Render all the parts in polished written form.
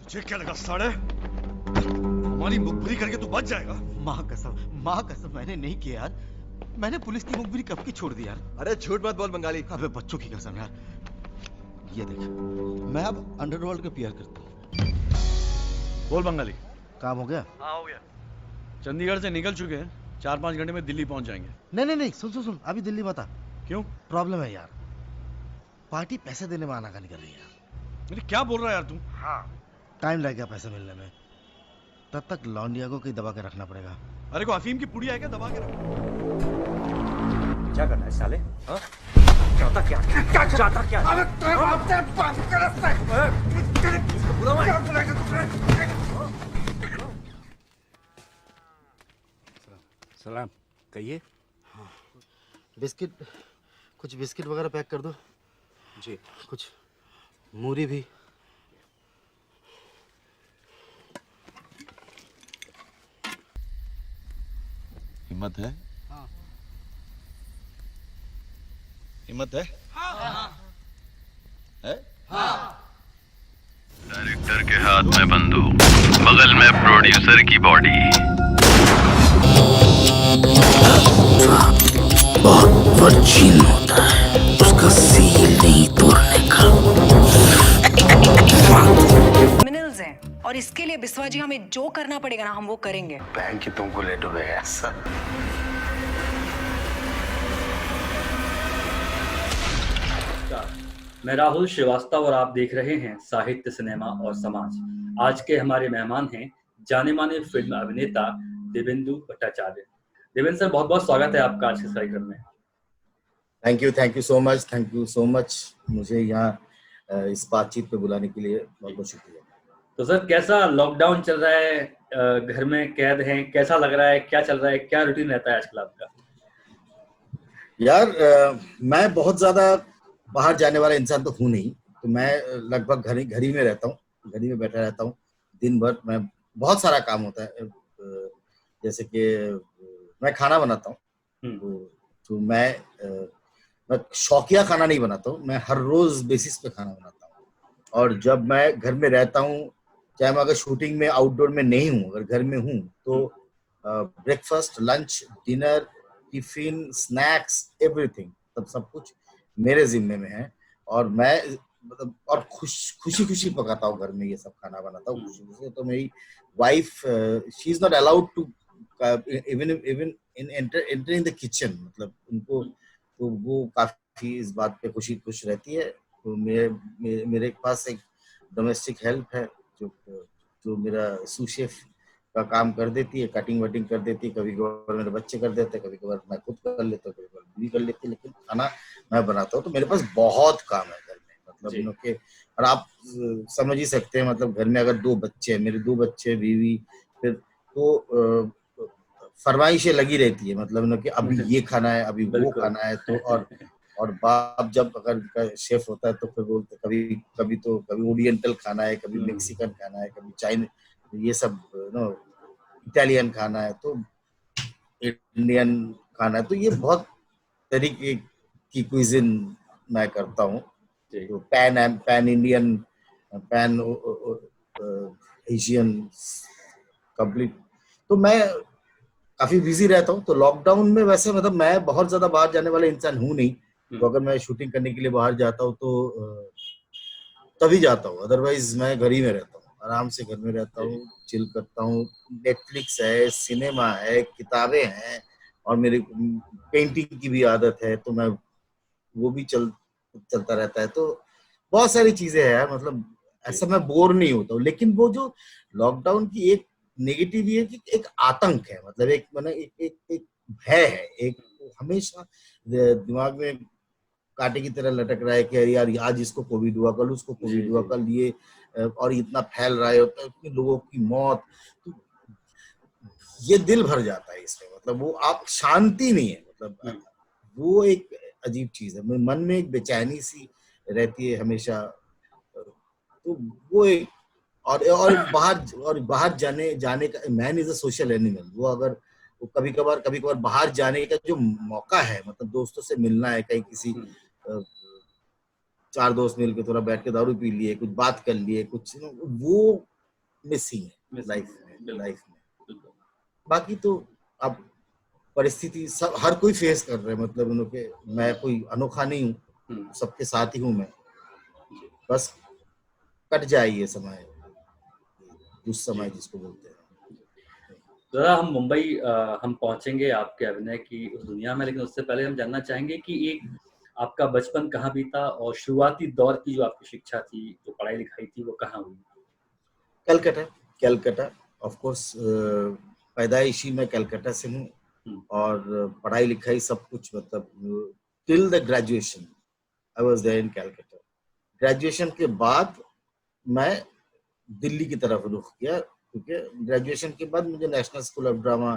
तुझे क्या लगा साले, हमारी मुखबिरी करके तू बच जाएगा? माँ कसम मैंने नहीं किया यार। मैंने पुलिस की मुखबिरी कब की छोड़ दी यार। अरे झूठ मत बोल बंगाली। अबे बच्चों की कसम यार। ये देख, मैं अब अंडरवर्ल्ड के पीआर करता हूँ। बोल बंगाली। काम हो गया? हाँ हो गया। चंडीगढ़ से निकल चुके हैं, 4-5 घंटे में दिल्ली पहुंच जाएंगे। नहीं, सुन, अभी दिल्ली मत आ। क्यों? प्रॉब्लम है यार, पार्टी पैसे देने में आनाकानी कर रही है यार। अरे क्या बोल रहा है यार तू? हाँ, टाइम लगेगा पैसे मिलने में। तब तक लॉन्डिया को कहीं दबा के रखना पड़ेगा। अरे को अफीम की पुड़िया है क्या दबा के रख? क्या करना है साले? हाँ? चाहता क्या? क्या चाहता क्या? अरे तेरे बाप से बात कर रहा है। बुरा मत। क्या बुलाएगा तुझे? सलाम कहिए। बिस्किट, कुछ बिस्किट वगैरह पैक कर दो जी। कुछ मूरी भी। हिम्मत है? हाँ। हिम्मत है? हाँ। है? डायरेक्टर के हाथ में बंदूक, बगल में प्रोड्यूसर की बॉडी। बहुत वर्जिन होता है, उसका सील नहीं तोड़ने का। मिनरल्स हैं और इसके लिए बिस्वा जी हमें जो करना पड़ेगा ना हम वो करेंगे। बैंक की तुमको लेट हो गया सर। मैं राहुल श्रीवास्तव और आप देख रहे हैं साहित्य, सिनेमा और समाज। आज के हमारे मेहमान हैं जाने माने फिल्म अभिनेता देवेंदु भट्टाचार्य। देवेंद्र सर, बहुत बहुत स्वागत है आपका आज के इस कार्यक्रम में। थैंक यू सो मच मुझे यहाँ इस बातचीत पे बुलाने के लिए बहुत बहुत शुक्रिया। तो सर, कैसा लॉकडाउन चल रहा है, घर में कैद हैं, कैसा लग रहा है, क्या चल रहा है, क्या रूटीन रहता है आजकल आपका? यार मैं बहुत ज्यादा बाहर जाने वाला इंसान तो हूँ नहीं, तो मैं लगभग घर ही में रहता हूँ, घर ही में बैठा रहता हूँ दिन भर। मैं बहुत सारा काम होता है, जैसे कि मैं खाना बनाता हूँ, तो मैं शौकिया खाना नहीं बनाता हूँ, मैं हर रोज बेसिस पे खाना बनाता हूँ। और जब मैं घर में रहता हूँ, चाहे मैं अगर शूटिंग में आउटडोर में नहीं हूँ, अगर घर में हूँ, तो breakfast, lunch, dinner, tiffin, snacks, everything, सब कुछ मेरे जिम्मे में है। और मैं मतलब और खुशी पकाता हूँ घर में, ये सब खाना बनाता हूँ खुशी से। तो मेरी wife, she is not allowed to even in entering the kitchen, मतलब उनको, तो वो काफी इस बात पे खुश रहती है। तो मेरे पास एक डोमेस्टिक हेल्प है जो मेरा सूशेफ का काम कर देती है, कटिंग वटिंग कर देती है। कभी कभार मेरे बच्चे कर देते हैं, कभी कभार मैं खुद कर लेता हूँ, कभी कभार भी कर लेती है, लेकिन खाना मैं बनाता हूँ। तो मेरे पास बहुत काम है घर में, मतलब के, और आप समझ ही सकते हैं, मतलब घर में अगर 2 बच्चे हैं, मेरे 2 बच्चे, बीवी, फिर तो फरमाइशें लगी रहती है, मतलब कि अभी ये खाना है, अभी वो खाना है। तो और बाप जब अगर शेफ होता है तो फिर बोलते कभी ओरिएंटल खाना है, कभी मेक्सिकन खाना है, कभी चाइनीज, ये सब इटालियन खाना है, तो इंडियन खाना है। तो ये बहुत तरीके की क्विजिन मैं करता हूँ, तो pan Indian, pan Asian, complete. तो मैं काफी बिजी रहता हूँ। तो लॉकडाउन में वैसे मतलब मैं बहुत ज्यादा बाहर जाने वाला इंसान हूँ नहीं, तो अगर मैं शूटिंग करने के लिए बाहर जाता हूँ तो तभी जाता हूँ, अदरवाइज मैं घर ही में रहता हूँ, आराम से घर में रहता हूँ, चिल करता हूँ। नेटफ्लिक्स है, सिनेमा है, किताबें हैं, और मेरी पेंटिंग की भी आदत है, तो मैं वो भी चलता रहता है। तो बहुत सारी चीजें हैं, मतलब ऐसा मैं बोर नहीं होता हूँ। लेकिन वो जो लॉकडाउन की एक नेगेटिव ये है कि एक आतंक है, मतलब एक भय है, एक हमेशा दिमाग में कांटे की तरह लटक रहा है कि यार आज इसको कोविड हुआ, कल उसको कोविड हुआ, कल ये, और इतना फैल रहा है, इतने लोगों की मौत, तो ये दिल भर जाता है इसमें, मतलब वो आप शांति नहीं है, मतलब वो एक अजीब चीज है, मन में एक बेचैनी सी रहती है हमेशा। तो वो एक और बाहर जाने का, man is a social animal. वो अगर कभी कभार बाहर जाने का जो मौका है, मतलब दोस्तों से मिलना है, कहीं किसी 4 दोस्त मिलके थोड़ा बैठ के दारू पी लिए, कुछ बात कर लिए, कुछ वो मिसिंग है Missing लाइफ है, में, बिल्कुल। लाइफ में। बिल्कुल। बाकी तो अब परिस्थिति सब हर कोई फेस कर रहे हैं, मतलब उनके, मैं कोई अनोखा नहीं हूँ, हम्म, सबके साथ ही हूँ मैं। जी। बस कट जाए ये समय, उस समय जिसको बोलते हैं। जरा हम मुंबई हम पहुंचेंगे आपके अभिनय की उस दुनिया में, लेकिन उससे पहले हम जानना चाहेंगे कि एक आपका बचपन कहाँ बीता और शुरुआती दौर की जो आपकी शिक्षा थी, जो पढ़ाई लिखाई थी, वो कहाँ हुई? कलकत्ता, कलकत्ता ऑफ कोर्स, पैदाइशी मैं कलकत्ता से हूँ, हम्म, और पढ़ाई लिखाई सब कुछ मतलब till the graduation I was there in Calcutta. Graduation के बाद मैं दिल्ली की तरफ रुख किया, क्योंकि ग्रेजुएशन के बाद मुझे नेशनल स्कूल ऑफ ड्रामा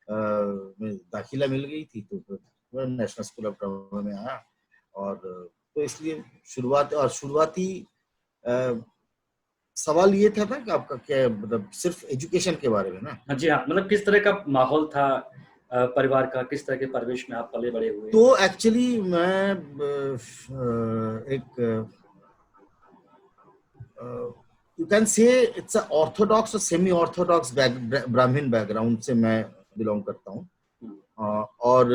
में दाखिला मिल गई थी, तो फिर मैं नेशनल स्कूल ऑफ ड्रामा में आया। और तो इसलिए शुरुआती अ, सवाल ये था ना कि आपका क्या, मतलब सिर्फ एजुकेशन के बारे में ना। हाँ जी, हाँ, मतलब किस तरह का माहौल था परिवार का, किस तरह के परिवेश में आप पले बड़े हुए? तो एक्चुअली मैं एक you can say it's a Orthodox और सेमी ऑर्थोडॉक्स ब्राह्मण बैकग्राउंड से मैं बिलोंग करता हूँ। और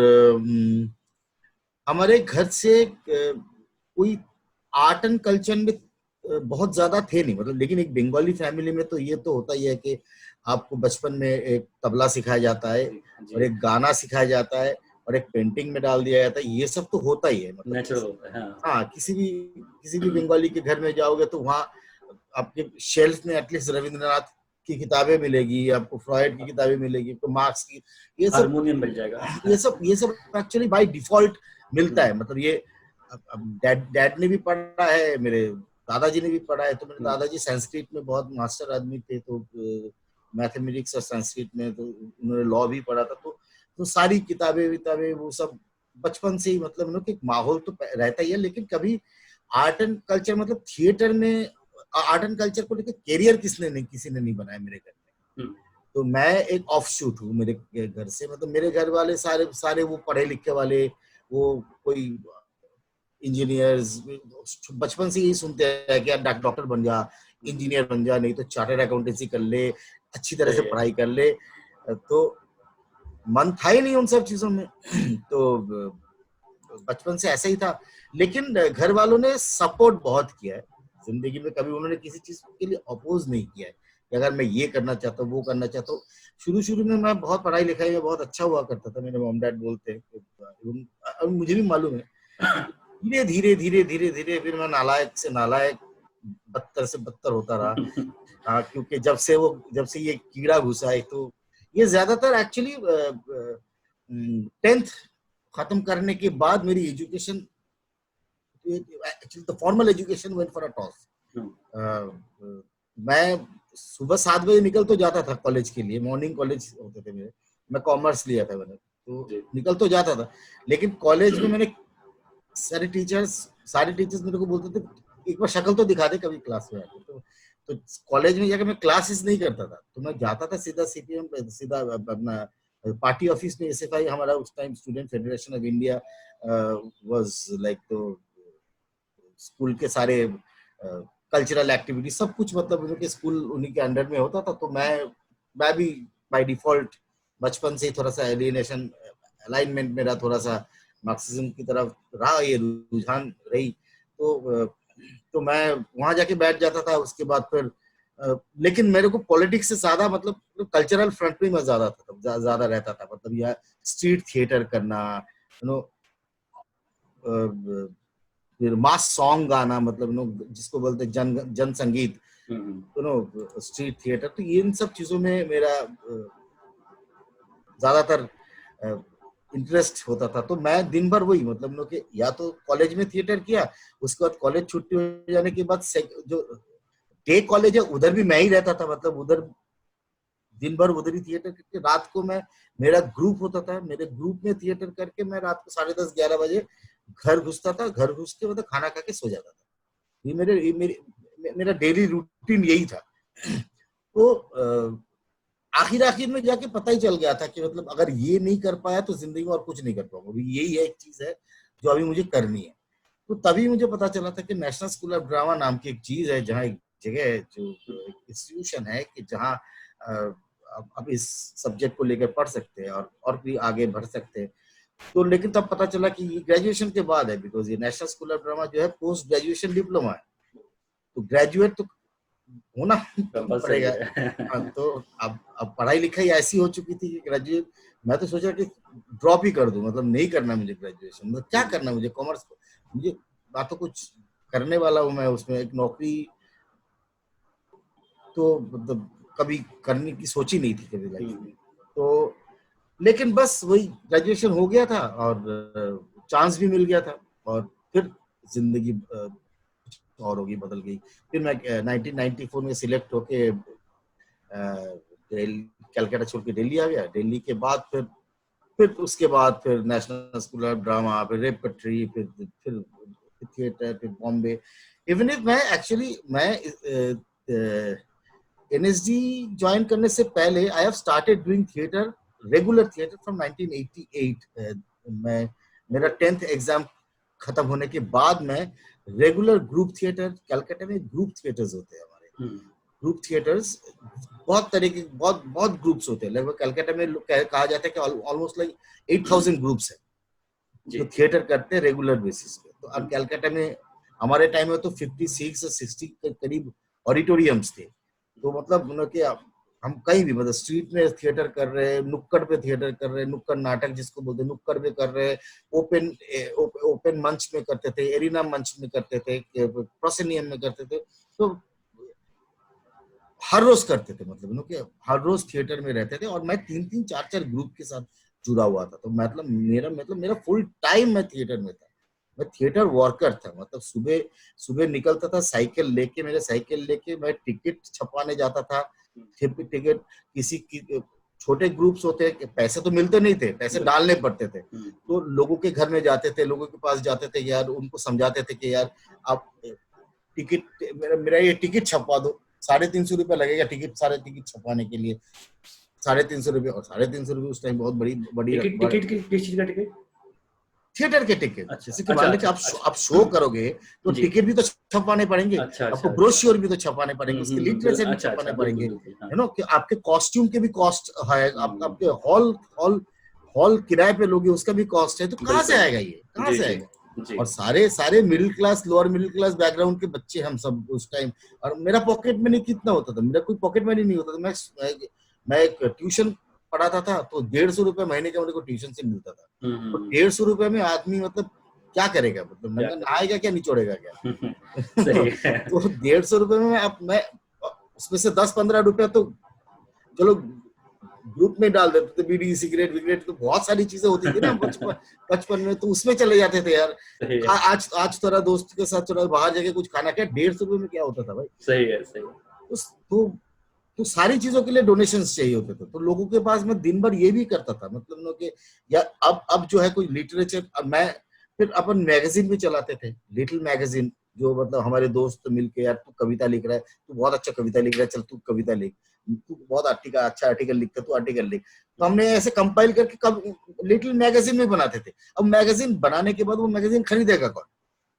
हमारे घर से कोई आर्ट एंड कल्चर में बहुत ज्यादा थे नहीं, मतलब, लेकिन एक बंगाली फैमिली में तो ये तो होता ही है कि आपको बचपन में एक तबला सिखाया जाता है, जी, और एक गाना सिखाया जाता है, और एक पेंटिंग में डाल दिया जाता है, ये सब तो होता ही है, मतलब नेचुरल होता है, हाँ। हाँ, किसी भी बंगाली के घर में जाओगे तो वहाँ आपके शेल्फ में एटलीस्ट रविंद्रनाथ की किताबें मिलेगी, आपको फ्रॉइड की किताबें मिलेगी, आपको मार्क्स की, ये सब हारमोनियम मिल जाएगा। ये सब एक्चुअली बाय डिफॉल्ट मिलता है, मतलब ये अब डैड ने भी पढ़ा है, मेरे दादाजी ने भी पढ़ा है, तो मेरे दादाजी संस्कृत में बहुत मास्टर आदमी थे, तो मैथमेटिक्स और संस्कृत में तो उन्होंने लॉ भी पढ़ा था, तो सारी किताबें वो सब बचपन से ही, मतलब उनके एक माहौल तो रहता ही है, लेकिन कभी आर्ट एंड कल्चर, मतलब थिएटर में आर्ट एंड कल्चर को लेकर कैरियर किसी ने नहीं बनाया मेरे घर में। तो मैं एक ऑफ शूट हूँ मेरे घर से, मतलब मेरे घर वाले सारे वो पढ़े लिखे वाले, वो कोई इंजीनियर्स, बचपन से यही सुनते हैं कि यार डॉक्टर बन जा, इंजीनियर बन जा, नहीं तो चार्टर्ड अकाउंटेंसी कर ले, अच्छी तरह से पढ़ाई कर ले। तो मन था ही नहीं उन सब चीजों में। तो बचपन से ऐसा ही था, लेकिन घर वालों ने सपोर्ट बहुत किया है जिंदगी में, कभी उन्होंने किसी चीज के लिए अपोज नहीं किया है कि अगर मैं ये करना चाहता हूँ, वो करना चाहता हूँ। शुरू में मैं बहुत पढ़ाई लिखाई में बहुत अच्छा हुआ करता था, मेरे मॉम डैड बोलते हैं, मुझे भी मालूम है, धीरे फिर मैं नालायक से नालायक, बदतर से बदतर होता रहा। क्योंकि जब से ये कीड़ा घुसा है, तो ये ज्यादातर एक्चुअली 10th खत्म करने के बाद मेरी education, actually the formal education went for a toss. मैं सुबह 7 बजे निकल तो जाता था कॉलेज के लिए, मॉर्निंग कॉलेज होते थे मेरे, मैं कॉमर्स लिया था मैंने, तो निकल तो जाता था, लेकिन कॉलेज में मैंने सारे टीचर्स मेरे को बोलते थे एक बार शक्ल तो दिखा दे कभी क्लास में आके। तो कॉलेज में जाकर मैं क्लासेस नहीं करता था, तो मैं जाता था सीधा सीपीएम, सीधा अपना पार्टी ऑफिस में, एसएफआई हमारा उस time student federation of India was like, तो स्कूल के सारे कल्चरल एक्टिविटी सब कुछ, मतलब उनके स्कूल उन्हीं के अंडर में होता था। तो मैं भी बाय डिफॉल्ट बचपन से ही थोड़ा सा एलियनेशन, अलाइनमेंट मेरा थोड़ा सा मार्क्सिज्म की तरफ रहा, ये रुझान रही, तो मैं वहां जाके बैठ जाता था। उसके बाद फिर लेकिन मेरे को पॉलिटिक्स से ज्यादा, मतलब कल्चरल फ्रंट में मैं ज्यादा रहता था, मतलब या स्ट्रीट थिएटर करना, यू नो, फिर मास सॉन्ग गाना, मतलब जिसको बोलते जन संगीत, स्ट्रीट थिएटर, तो इन सब चीजों में मेरा ज्यादातर इंटरेस्ट होता था। तो मैं दिन भर वही, मतलब कि या तो कॉलेज में थिएटर किया, उसके बाद कॉलेज छुट्टी हो जाने के बाद जो डे कॉलेज है उधर भी मैं ही रहता था, मतलब उधर दिन भर उधर ही थिएटर करके, रात को मेरा ग्रुप होता था, मेरे ग्रुप में थिएटर करके मैं रात को 10:30-11 बजे घर घुसता था, घर घुस के मतलब खाना खा के सो जाता था। ये मेरा डेली रूटीन यही था। तो आखिर में जाके पता ही चल गया था कि मतलब अगर ये नहीं कर पाया तो जिंदगी में और कुछ नहीं कर पाऊंगा, यही है एक चीज है जो अभी मुझे करनी है। तो तभी मुझे पता चला था कि नेशनल स्कूल ऑफ ड्रामा नाम की एक चीज है, जहाँ एक जगह जो इंस्टीट्यूशन है कि जहाँ अब इस सब्जेक्ट को लेकर पढ़ सकते हैं और भी आगे बढ़ सकते हैं। तो लेकिन तब पता चला कि ये ग्रेजुएशन के बाद है, बिकॉज ये नेशनल स्कूल ऑफ ड्रामा जो है पोस्ट ग्रेजुएशन डिप्लोमा है, तो ग्रेजुएट तो होना पड़ेगा। तो अब पढ़ाई लिखाई ऐसी हो चुकी थी कि ग्रेजुएट, मैं तो सोचा कि ड्रॉप ही कर दूं, मतलब नहीं करना मुझे ग्रेजुएशन, मतलब क्या करना मुझे कॉमर्स को, मुझे ना तो कुछ करने वाला हूँ मैं उसमें, एक नौकरी तो मतलब कभी करने की सोची नहीं थी कभी लाइफ में। तो लेकिन बस वही ग्रेजुएशन हो गया था और चांस भी मिल गया था और फिर जिंदगी और होगी, बदल गई। फिर मैं 1994 में सिलेक्ट होके कलकत्ता छोड़ के दिल्ली आ गया। दिल्ली के बाद फिर उसके बाद फिर नेशनल स्कूल ऑफ ड्रामा, फिर रेपट्री, फिर थिएटर, फिर बॉम्बे। इवन इफ मैं एक्चुअली एनएसडी ज्वाइन करने से पहले I have started doing theatre, regular theatre from 1988। मैं मेरा 10th एग्जाम खत्म होने के बाद मैं रेगुलर ग्रुप थिएटर, कलकत्ता में ग्रुप थिएटर्स होते हैं हमारे, ग्रुप थिएटर्स बहुत तरह के, बहुत ग्रुप्स होते हैं। लगभग कलकत्ता में कहा जाता है कि ऑलमोस्ट लाइक 8000 ग्रुप्स है जो थिएटर करते हैं रेगुलर बेसिस पे। तो अब कलकत्ता में हमारे टाइम में तो 56 से 60 के करीब ऑडिटोरियम्स थे। तो मतलब कि हम कहीं भी, मतलब स्ट्रीट में थिएटर कर रहे हैं, नुक्कड़ पे थिएटर कर रहे हैं, नुक्कड़ नाटक जिसको बोलते हैं, नुक्कड़ पे कर रहे हैं, ओपन मंच में करते थे, एरिना मंच में करते थे, प्रोसेनियम में करते थे। तो हर रोज करते थे, मतलब कि हर रोज थिएटर में रहते थे और मैं 3-3, 4-4 ग्रुप के साथ जुड़ा हुआ था। तो मतलब मेरा फुल टाइम मैं थिएटर में था, मैं थिएटर वर्कर था। मतलब सुबह निकलता था साइकिल लेके, मैं टिकट छपवाने जाता था। टिकट किसी की, छोटे ग्रुप्स होते हैं, पैसे तो मिलते नहीं थे, पैसे डालने पड़ते थे। तो लोगों के घर में जाते थे, लोगों के पास जाते थे यार, उनको समझाते थे कि यार आप टिकट, मेरा ये टिकट छपवा दो, 350 रुपया लगेगा टिकट, सारे टिकट छपवाने के लिए 350 रुपये। और 350 रुपये उस टाइम बहुत बड़ी टिकट किस चीज का टिकट? थिएटर के टिकट। जैसे कि मान लीजिए आप शो करोगे तो टिकट भी तो छपवाने पड़ेंगे, आपको ब्रोशर भी तो छपवाने पड़ेंगे, उसके लिटरेचर भी छपवाने पड़ेंगे, है ना, कि आपके कॉस्ट्यूम के भी कॉस्ट है, आपके हॉल किराए पे लोगे उसका भी कॉस्ट है। तो कहाँ से आएगा ये, कहाँ से आएगा? और सारे middle class, lower middle class background के बच्चे हम सब उस टाइम। और मेरा पॉकेट मनी कितना होता था, मेरा कोई पॉकेट मनी नहीं होता था। मैं एक ट्यूशन पढ़ाता था तो 150 रुपए महीने का मेरे को ट्यूशन से मिलता था। तो 150 रुपए में आदमी मतलब क्या करेगा, मतलब नहाएगा क्या, निचोड़ेगा क्या? तो 150 रुपए में मैं उसमें से 10-15 रुपया तो चलो ग्रुप में डाल देते थे, बीड़ी सिगरेट विगरेट, तो बहुत सारी चीजें होती थी ना बचपन में, तो उसमें चले जाते थे यार। आज थोड़ा दोस्त के साथ थोड़ा बाहर जाके कुछ खाना, क्या 150 रुपए में क्या होता था भाई? सही है। तो सारी चीजों के लिए डोनेशंस चाहिए होते थे। तो लोगों के पास मैं दिन भर ये भी करता था, मतलब कि यार अब जो है कोई लिटरेचर, मैं फिर अपन मैगजीन भी चलाते थे, लिटिल मैगजीन, जो मतलब हमारे दोस्त मिलके, यार तू कविता लिख रहा है, तू बहुत अच्छा कविता लिख रहा है, चल तू कविता लिख, तू बहुत अच्छा आर्टिकल लिखता है, तू आर्टिकल लिख। तो हमने ऐसे कंपाइल करके कब लिटिल मैगजीन में बनाते थे। अब मैगजीन बनाने के बाद वो मैगजीन खरीदेगा कौन?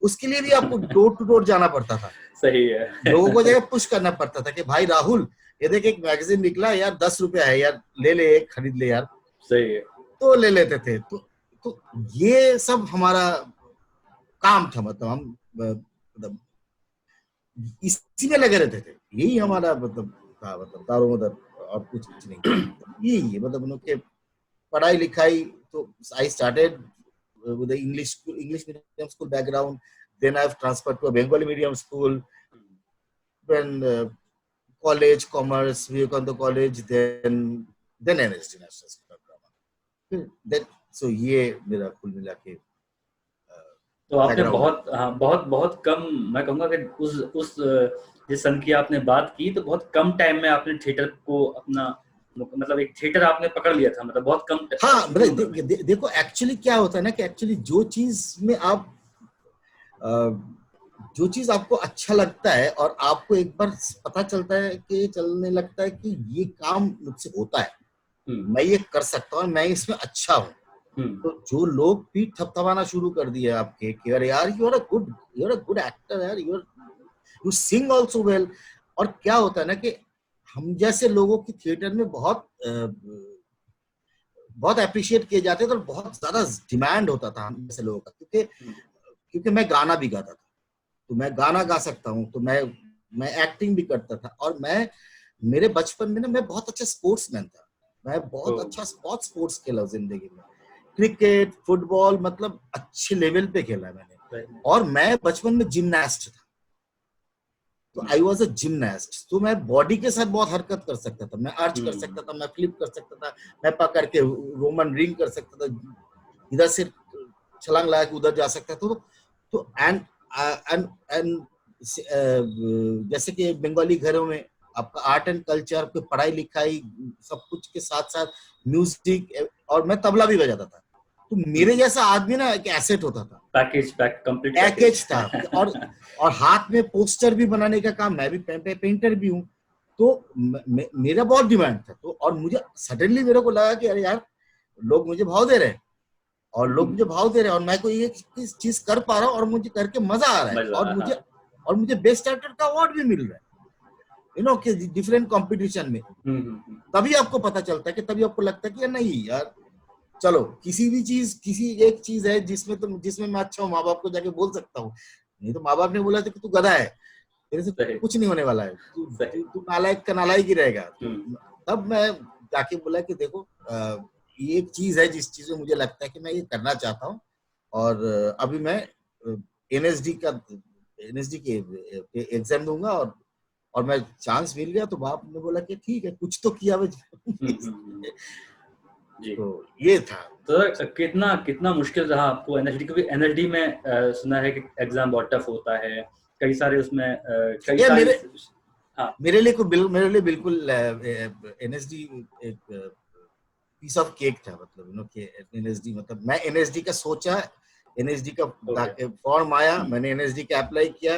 उसके लिए भी आपको डोर टू डोर जाना पड़ता था। सही है। लोगों को जगह पुश करना पड़ता था कि भाई राहुल, ये देख एक मैगजीन निकला यार, 10 रुपया है यार, ले ले, एक खरीद ले यार। सही है। तो ले लेते थे। तो ये सब हमारा काम था, मतलब हम मतलब इसी में लगे रहते थे, यही हमारा मतलब था, मतलब दारो मदर और कुछ नहीं। यही है मतलब कि पढ़ाई लिखाई। तो I started with the English medium school background, then I've transferred to a Bengali medium school, then college, commerce, Vivekananda College, then NSD, National School of Drama. So ये मेरा कुल मिला के। तो आपने बहुत कम, मैं कहूँगा कि उस जिस सन की आपने बात की, तो बहुत कम टाइम में आपने थिएटर को अपना, मतलब एक थिएटर आपने पकड़ लिया था, मतलब बहुत कम। हाँ, देखो एक्चुअली क्या होता है ना, कि एक्चुअली जो चीज में आप जो चीज आपको अच्छा लगता है और आपको एक बार पता चलता है कि चलने लगता है कि ये काम मुझसे होता है, मैं ये कर सकता हूँ, मैं इसमें अच्छा हूँ, तो जो लोग पीठ थपथपाना शुरू कर दिए आपके कि यार you are a good actor यार, यू सिंग ऑल्सो वेल, और क्या होता है ना कि हम जैसे लोगों की थिएटर में बहुत बहुत अप्रिशिएट किए जाते थे और बहुत ज्यादा डिमांड होता था हम जैसे लोगों का, क्योंकि मैं गाना भी गाता था, तो मैं गाना गा सकता हूँ, तो मैं एक्टिंग भी करता था, और मेरे बचपन में ना मैं बहुत अच्छा स्पोर्ट्समैन था। मैं बहुत अच्छा स्पोर्ट्स खेला जिंदगी में, क्रिकेट, फुटबॉल, मतलब अच्छे लेवल पे खेला मैंने। और मैं बचपन में जिम्नास्ट था, तो आई वॉज अ जिम्नास्ट। तो मैं बॉडी के साथ बहुत हरकत कर सकता था, मैं आर्च कर सकता था, मैं फ्लिप कर सकता था, मैं पकड़ के रोमन रिंग कर सकता था, इधर से छलांग लगा के उधर जा सकता था। तो एंड एंड जैसे कि बंगाली घरों में आपका आर्ट एंड कल्चर, आपकी पढ़ाई लिखाई सब कुछ के साथ साथ म्यूजिक, और मैं तबला भी बजाता था। तो मेरे जैसा आदमी ना एक एसेट होता था, कंप्लीट पैकेज था। और हाथ में पोस्टर भी बनाने का काम, मैं भी पेंटर भी हूँ, तो मेरा बहुत डिमांड था। तो और मुझे सडनली मेरे को लगा कि अरे यार, लोग मुझे भाव दे रहे हैं, और मैं कोई ये चीज कर पा रहा हूँ, और मुझे करके मजा आ रहा है, और मुझे बेस्ट एक्टर का अवार्ड भी मिल रहा है, कि डिफरेंट कंपटीशन में। तभी आपको पता चलता है कि, तभी आपको लगता है कि नहीं यार, चलो किसी एक चीज है जिसमें मैं अच्छा हूँ, माँ बाप को जाके बोल सकता हूँ। नहीं तो माँ बाप ने बोला था कि तू गधा है, तेरे से कुछ नहीं होने वाला है, तू नालायक का नालायक ही रहेगा। तब मैं जाके बोला कि देखो, ये एक चीज है जिस चीज में मुझे लगता है कि मैं ये करना चाहता हूँ, और अभी मैं एनएसडी के एग्जाम दूंगा, और मैं चांस मिल गया। तो बाप ने बोला कि ठीक है, कुछ तो किया। जी। तो ये था। तो कितना मुश्किल रहा आपको एनएसडी, क्योंकि एनएसडी में सुना है कि एग्जाम बहुत टफ होता है, कई सारे उसमें मेरे लिए बिल्कुल एनएसडी एक पीस ऑफ केक था। मतलब कि एनएसडी, मतलब मैं एनएसडी का सोचा, एनएसडी का फॉर्म आया, मैंने एनएसडी का अप्लाई किया,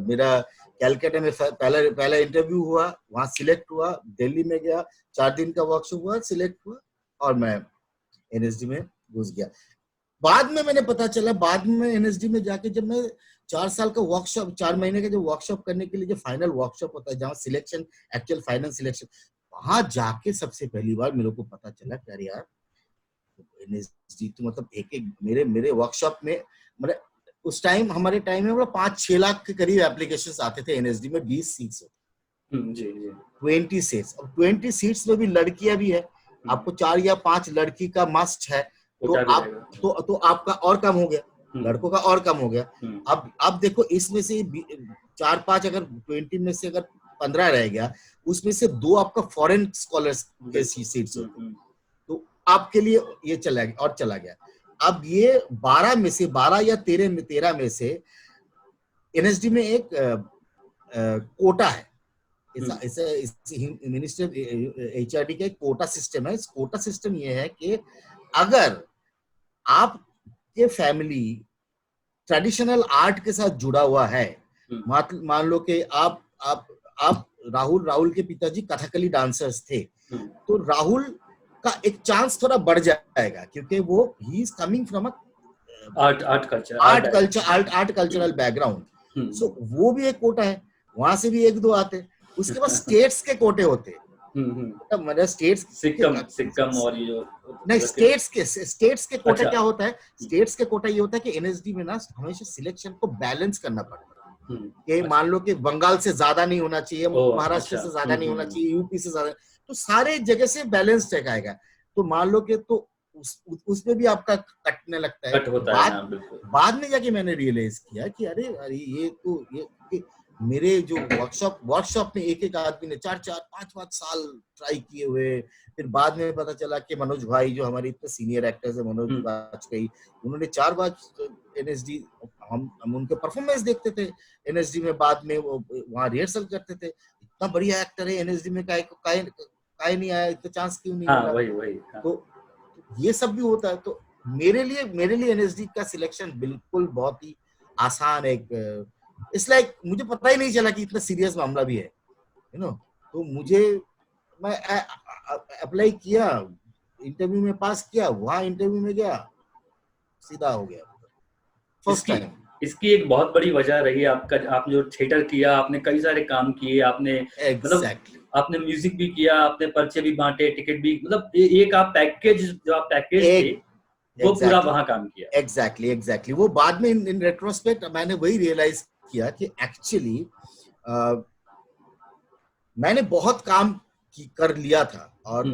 मेरा कैलकाटा में पहला इंटरव्यू हुआ, वहां सिलेक्ट हुआ, दिल्ली में गया, 4 दिन का वर्कशॉप हुआ, सिलेक्ट हुआ, और मैं एनएसडी में घुस गया। बाद में मैंने पता चला, बाद में एनएसडी में जाके जब मैं 4 साल का वर्कशॉप, 4 महीने का जो वर्कशॉप करने के लिए जो फाइनल वर्कशॉप होता है, जहाँ सिलेक्शन, एक्चुअल फाइनल सिलेक्शन, वहां जाके सबसे पहली बार मेरे को पता चला कि अरे यार, एनएसडी तो मतलब एक मेरे वर्कशॉप में, मतलब उस टाइम, हमारे टाइम में 5-6 लाख के करीब एप्लीकेशंस आते थे एनएसडी में, 20 सीट्स होती, 20 सीट्स। अब 20 सीट्स में भी लड़कियां भी है, आपको 4 या 5 लड़की का मस्ट है, तो आपका और कम हो गया, लड़कों का और कम हो गया। अब देखो, इसमें से 4-5, अगर 20 में से अगर 15 रह गया, उसमें से 2 आपका फॉरेन स्कॉलर्स के सीट्स होते, तो आपके लिए ये चला गया। अब ये 12 या 13 में से एनएसडी में एक कोटा है, मिनिस्टर एचआरडी का एक कोटा सिस्टम है। इस कोटा सिस्टम ये है कि अगर आपके फैमिली ट्रेडिशनल आर्ट के साथ जुड़ा हुआ है, मान लो कि आप राहुल के पिताजी कथकली डांसर्स थे, तो राहुल का एक चांस थोड़ा बढ़ जाएगा, क्योंकि वो ही is coming from art cultural background. So वो भी एक कोटा है, वहां से भी 1-2 आते। उसके बाद स्टेट्स के कोटे होते, मतलब स्टेट्स, सिक्किम और ये नहीं, स्टेट्स के कोटे क्या होता है, स्टेट्स के कोटा ये होता है कि एनएसडी में ना हमेशा सिलेक्शन को बैलेंस करना पड़ता है, कि मान लो कि बंगाल से ज्यादा नहीं होना चाहिए, महाराष्ट्र से ज्यादा नहीं होना चाहिए, यूपी से ज्यादा, तो सारे जगह से बैलेंस चेक आएगा। तो मान लो कि तो उसमें भी आपका कटने लगता है। बाद में जाके मैंने रियलाइज किया कि अरे ये मेरे जो वर्कशॉप में एक आदमी ने 4-4, 5-5 साल ट्राई किए हुए, फिर बाद में पता चला कि मनोज भाई, जो हमारे इतने सीनियर एक्टर्स है, मनोज वाजपेयी, उन्होंने 4 बार एनएसडी, हम उनके परफॉर्मेंस देखते थे एनएसडी में, बाद में वो वहाँ रिहर्सल करते थे, इतना बढ़िया एक्टर है एनएसडी में, काहे नहीं आया, इतना चांस क्यों नहीं मिला। तो ये सब भी होता है। तो मेरे लिए एनएसडी का सिलेक्शन बिल्कुल बहुत ही आसान, एक इसलिए मुझे पता ही नहीं चला कि इतना सीरियस मामला भी है, तो मैं अप्लाई किया, इंटरव्यू में पास किया, वहां इंटरव्यू में गया, सीधा हो गया फर्स्ट टाइम। इसकी एक बहुत बड़ी वजह रही आपका, आपने जो थिएटर किया, आपने कई सारे काम किए, आपने मतलब एग्जैक्टली आपने म्यूजिक भी किया, आपने पर्चे भी बांटे, टिकट भी, मतलब एक आप पैकेज, जो आप पैकेज थे एक वो पूरा एग्जैक्टली वहां काम किया। एग्जैक्टली वो बाद में इन रेट्रोस्पेक्ट मैंने वही रियलाइज किया कि एक्चुअली मैंने बहुत काम कर लिया था और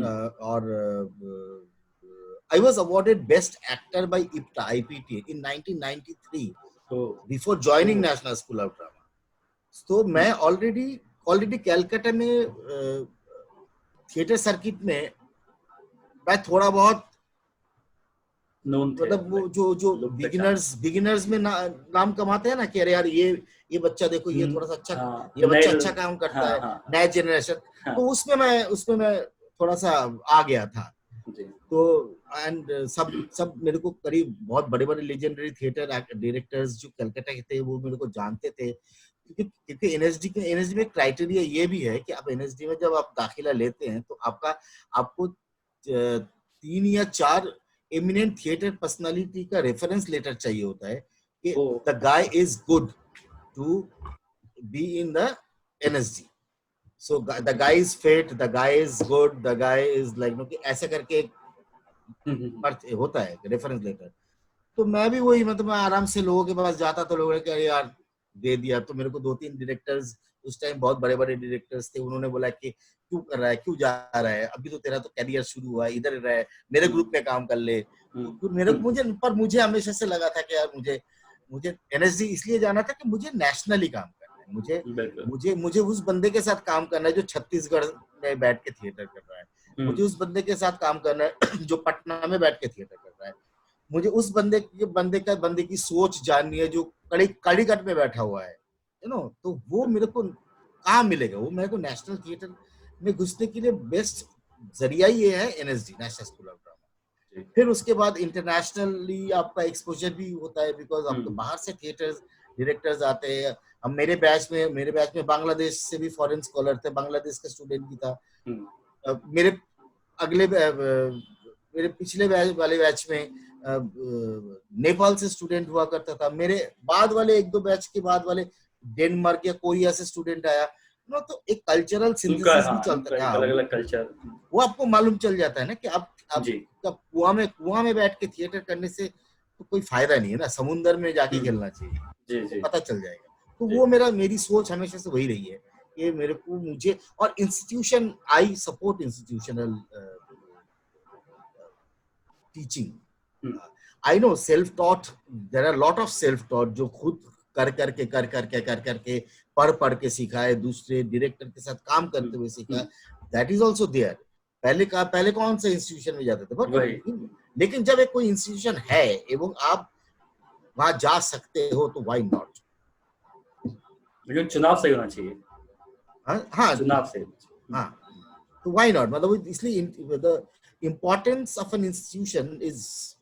I was awarded best actor by IPTA IPTA इन 1993 तो before joining national school of drama. तो मैं ऑलरेडी कलकत्ता में थिएटर सर्किट में मैं थोड़ा बहुत नोन थे, मतलब वो जो लोग बिगिनर्स में नाम कमाते हैं ना कि अरे यार ये बच्चा देखो ये थोड़ा सा अच्छा हाँ, ये बच्चा नए अच्छा काम करता हाँ, है, हाँ, नया जनरेशन। हाँ, तो उसमें मैं थोड़ा सा आ गया था। जी, तो एंड सब मेरे को करीब बहुत बड़े बड़े लेजेंडरी थिएटर डायरेक्टर्स जो कलकत्ता के थे वो मेरे को जानते थे, क्योंकि एनएसडी में क्राइटेरिया ये भी है कि आप एनएसडी में जब आप दाखिला लेते हैं तो आपको 3 या 4 एमिनेंट थिएटर पर्सनालिटी का रेफरेंस लेटर चाहिए होता है कि oh the guy is good to be in the NSD. So the guy is fit, the guy is good, the guy is like no कि ऐसे करके होता है रेफरेंस लेटर। तो मैं भी वही मतलब मैं आराम से लोगों के पास जाता तो लोगों ने कहा यार दे दिया। तो मेरे को 2-3 डायरेक्टर्स उस टाइम बहुत बड़े बड़े डायरेक्टर्स थे, उन्होंने बोला कि क्यों कर रहा है, क्यों जा रहा है, अभी तो तेरा तो कैरियर शुरू हुआ है, इधर रह मेरे ग्रुप में काम कर ले। मुझे हमेशा से लगा था कि यार मुझे एनएसडी इसलिए जाना था कि मुझे नेशनली काम करना है, मुझे उस बंदे के साथ काम करना है जो छत्तीसगढ़ में बैठ के थिएटर कर रहा है, मुझे उस बंदे के साथ काम करना है जो पटना में बैठ के थिएटर कर रहा है, मुझे उस बंदे की सोच जाननी है जो कालीकट में बैठा हुआ है, तो वो मेरे को कहाँ मिलेगा। वो मेरे को नेशनल थिएटर में घुसने के लिए बेस्ट जरिया ये है NSD, national school of drama. फिर उसके बाद इंटरनेशनली आपका एक्सपोजर भी होता है, बिकॉज आपको बाहर से थिएटर डायरेक्टर्स आते हैं। हम मेरे बैच में बांग्लादेश से भी फॉरेन स्कॉलर थे, बांग्लादेश का स्टूडेंट भी था। मेरे पिछले वाले बैच में नेपाल से स्टूडेंट हुआ करता था। मेरे बाद वाले 1-2 बैच के बाद वाले डेनमार्क या कोरिया से स्टूडेंट आया। तो एक कल्चरल सिंथेसिस भी चलता है, अलग-अलग कल्चर वो आपको मालूम चल जाता है ना कि आप कुआं में बैठ के थिएटर करने से तो कोई फायदा नहीं है ना, समुंदर में जाके खेलना चाहिए, तो पता चल जाएगा। तो वो मेरी सोच हमेशा से वही रही है कि मुझे और institution, I support institutional teaching. I know self taught, there are lot of self taught जो खुद कर करके पढ़ के सीखा है, दूसरे डायरेक्टर के साथ काम करते हुए सीखा है, दैट इज आल्सो देयर। पहले कौन से इंस्टीट्यूशन में जाते थे, बट लेकिन जब एक कोई इंस्टीट्यूशन है एवं आप वहां जा सकते हो तो व्हाई नॉट। लेकिन चुनाव सही होना चाहिए। हाँ चुनाव से, हाँ, तो व्हाई नॉट, मतलब इसलिए the importance of an institution is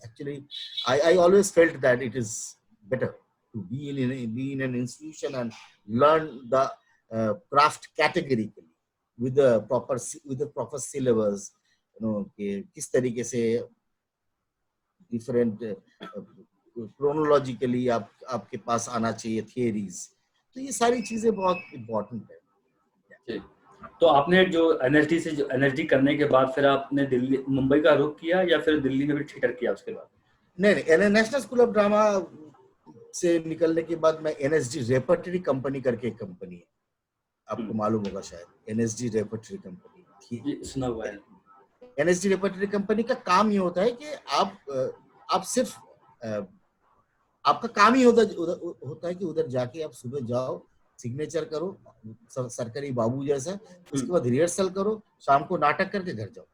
actually I always felt that it is better to be in an institution and learn the craft categorically with the proper syllabus, कि किस तरीके से different chronologically आपके पास आना चाहिए theories। तो ये सारी चीजें बहुत important है। तो आपने जो एनएसडी करने के बाद फिर आपने मुंबई का रुख किया या फिर दिल्ली में भी थिएटर किया उसके बाद? नहीं, नेशनल स्कूल ऑफ ड्रामा से निकलने के बाद मैं एनएसडी रेपर्टरी कंपनी करके एक कंपनी है, आपको मालूम होगा शायद, एनएसडी रेपर्टरी कंपनी थी, सुना हुआ है। एनएसडी रेपर्टरी कंपनी का काम ये होता है कि आप सिर्फ आपका काम ही होता है कि उधर जाके आप सुबह जाओ, सिग्नेचर करो सरकारी बाबू जैसा, उसके बाद रिहर्सल करो, शाम को नाटक करके घर जाओ।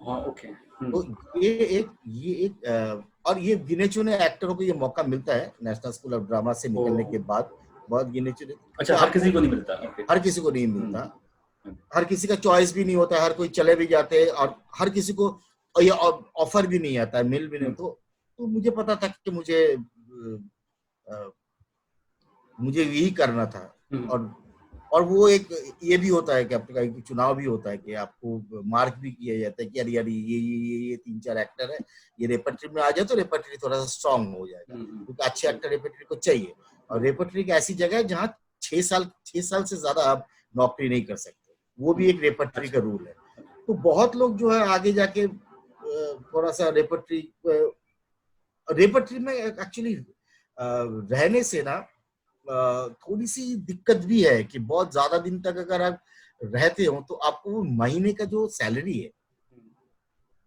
हाँ, ओके। तो ये एक और ये गिने चुने एक्टरों को ये मौका मिलता है नेशनल स्कूल ऑफ ड्रामा से निकलने के बाद, बहुत गिने चुने। अच्छा, हर किसी को नहीं मिलता? हर किसी को नहीं मिलता, हर किसी का चॉइस भी नहीं होता, हर कोई चले भी जाते हैं और हर किसी को ये ऑफर भी नहीं आता है, मिल भी नहीं। तो मुझे पता था कि मुझे यही करना था और और वो एक ये भी होता है कि आपका एक चुनाव भी होता है कि आपको मार्क भी किया जाता है कि यार यार ये 3-4 एक्टर है, ये रेपर्टरी में आ जाए तो रेपर्टरी थोड़ा सा स्ट्रांग हो जाएगा, क्योंकि अच्छे एक्टर रेपर्टरी को चाहिए। और रेपर्टरी एक ऐसी जगह है जहाँ 6 साल से ज्यादा आप नौकरी नहीं कर सकते, वो भी एक रेपर्टरी का रूल है। तो बहुत लोग जो है आगे जाके थोड़ा सा रेपर्टरी में एक्चुअली रहने से ना थोड़ी सी दिक्कत भी है कि बहुत ज्यादा दिन तक अगर आप रहते हो तो आपको वो महीने का जो सैलरी है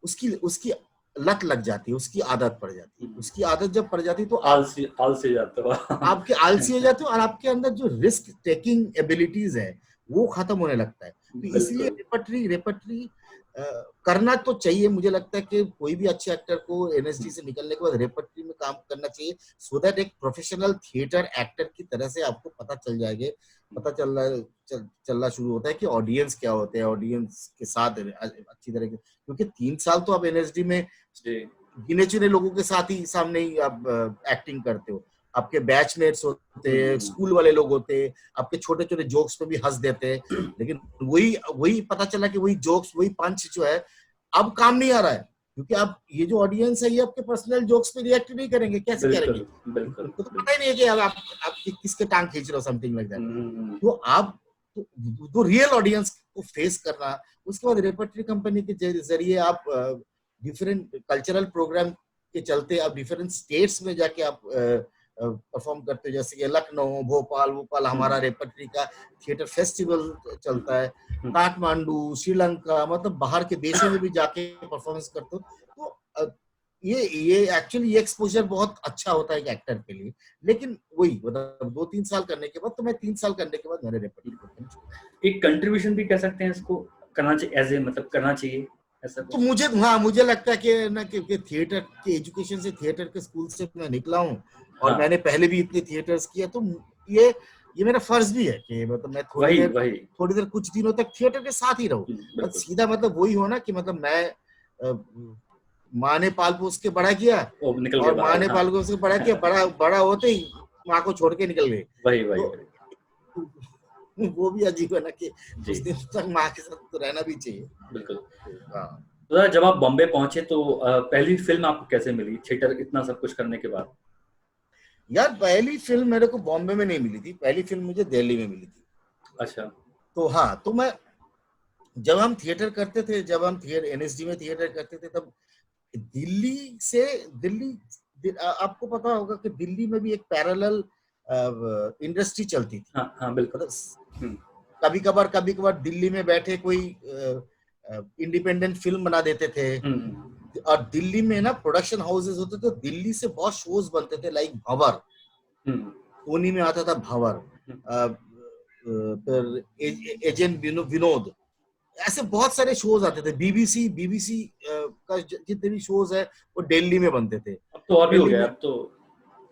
उसकी लत लग जाती है, उसकी आदत पड़ जाती है। उसकी आदत जब पड़ जाती है तो आलसी जाते हो आपके आलसी हो जाते हो और आपके अंदर जो रिस्क टेकिंग एबिलिटीज है वो खत्म होने लगता है। तो इसलिए रेपर्टरी करना तो चाहिए। मुझे लगता है कि कोई भी अच्छे एक्टर को एनएसडी से निकलने के बाद रेपर्टरी में काम करना चाहिए, सो दैट एक प्रोफेशनल थिएटर एक्टर की तरह से आपको पता चलना शुरू होता है कि ऑडियंस क्या होते हैं, ऑडियंस के साथ अच्छी तरह के, क्योंकि 3 साल तो आप एनएसडी में गिने चुने लोगों के साथ ही सामने ही आप एक्टिंग करते हो। आपके बैचमेट्स होते हैं, स्कूल वाले लोग होते हैं, आपके छोटे छोटे जोक्स पे भी हंस देते हैं, लेकिन वही पता चला कि वही जोक्स, वही पंच जो है अब काम नहीं आ रहा है, क्योंकि आप ये जो ऑडियंस है ये आपके पर्सनल जोक्स पे रिएक्ट नहीं करेंगे, कैसे करेंगे? उनको तो पता ही नहीं है कि आप किसके टांग खींच रहे हो, समथिंग लाइक दैट। तो आप तो रियल ऑडियंस को फेस करना, उसके बाद रेपर्टरी कंपनी के जरिए आप डिफरेंट कल्चरल प्रोग्राम के चलते आप डिफरेंट स्टेट्स में जाके आप परफॉर्म करते हो, जैसे कि लखनऊ, भोपाल हमारा रेपर्टरी का थिएटर फेस्टिवल चलता है, काठमांडू, श्रीलंका, मतलब बाहर के देशों में भी जाके परफॉर्मेंस करते हो। तो ये एक्चुअली ये एक्सपोजर बहुत अच्छा होता है एक एक्टर के लिए। लेकिन वही मतलब 2-3 साल करने के बाद, तो मैं 3 साल करने के बाद मैंने रेपर्टरी एक कंट्रीब्यूशन भी कह सकते हैं इसको, करना चाहिए एज ए, मतलब करना चाहिए ऐसा। तो मुझे लगता है कि ना कि थिएटर के एजुकेशन से, थिएटर के स्कूल से मैं निकला हूँ और मैंने पहले भी इतने थिएटर्स किया, तो ये मेरा फर्ज भी है कि मतलब मैं थोड़ी देर कुछ दिनों तक थिएटर के साथ ही रहूं। सीधा मतलब वही हो ना कि मतलब मैं माँ ने पाल पोस के बड़ा किया और माँ ने पाल पोस के बड़ा किया, बड़ा होते ही माँ को छोड़ के निकल गए। वो भी अजीब है ना कि कुछ दिन तक माँ के साथ तो रहना भी चाहिए। बिल्कुल। तो जब आप बॉम्बे पहुंचे तो पहली फिल्म आपको कैसे मिली, थिएटर इतना सब कुछ करने के बाद? यार पहली फिल्म मेरे को बॉम्बे में नहीं मिली थी, पहली फिल्म मुझे दिल्ली में मिली थी। अच्छा। तो हाँ, तो मैं जब हम थिएटर करते थे, जब हम एनएसडी में थिएटर करते थे, तब दिल्ली आपको पता होगा कि दिल्ली में भी एक पैरेलल इंडस्ट्री चलती थी। हाँ बिल्कुल। कभी कभार दिल्ली में बैठे कोई इंडिपेंडेंट फिल्म बना देते थे, और दिल्ली में ना प्रोडक्शन हाउसेस होते थे, दिल्ली से बहुत शोज बनते थे, लाइक भंवर, सोनी में आता था भंवर, फिर एजेंट विनोद, ऐसे बहुत सारे शोज आते थे। बीबीसी का जितने भी शोज है वो दिल्ली में बनते थे। अब तो और भी हो गया, अब तो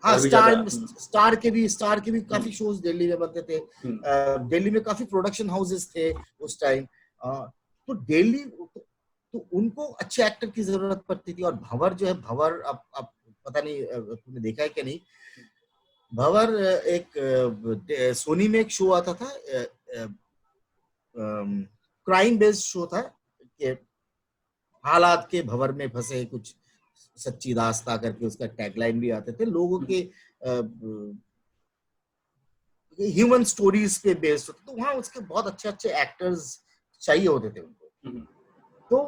हाँ, स्टार के भी काफी शोज दिल्ली में बनते थे। दिल्ली में काफी प्रोडक्शन हाउसेस थे उस टाइम। तो दिल्ली तो उनको अच्छे एक्टर की जरूरत पड़ती थी। और भंवर जो है, भंवर आप पता नहीं तुमने देखा है क्या नहीं, भंवर एक सोनी में एक शो आता था, क्राइम बेस्ड शो था कि हालात के भंवर में फंसे कुछ सच्ची दास्तां करके उसका टैगलाइन भी आते थे, लोगों के ह्यूमन स्टोरीज पे बेस्ड होते। तो वहाँ उसके बहुत अच्छे एक्टर्स चाहिए होते थे उनको। तो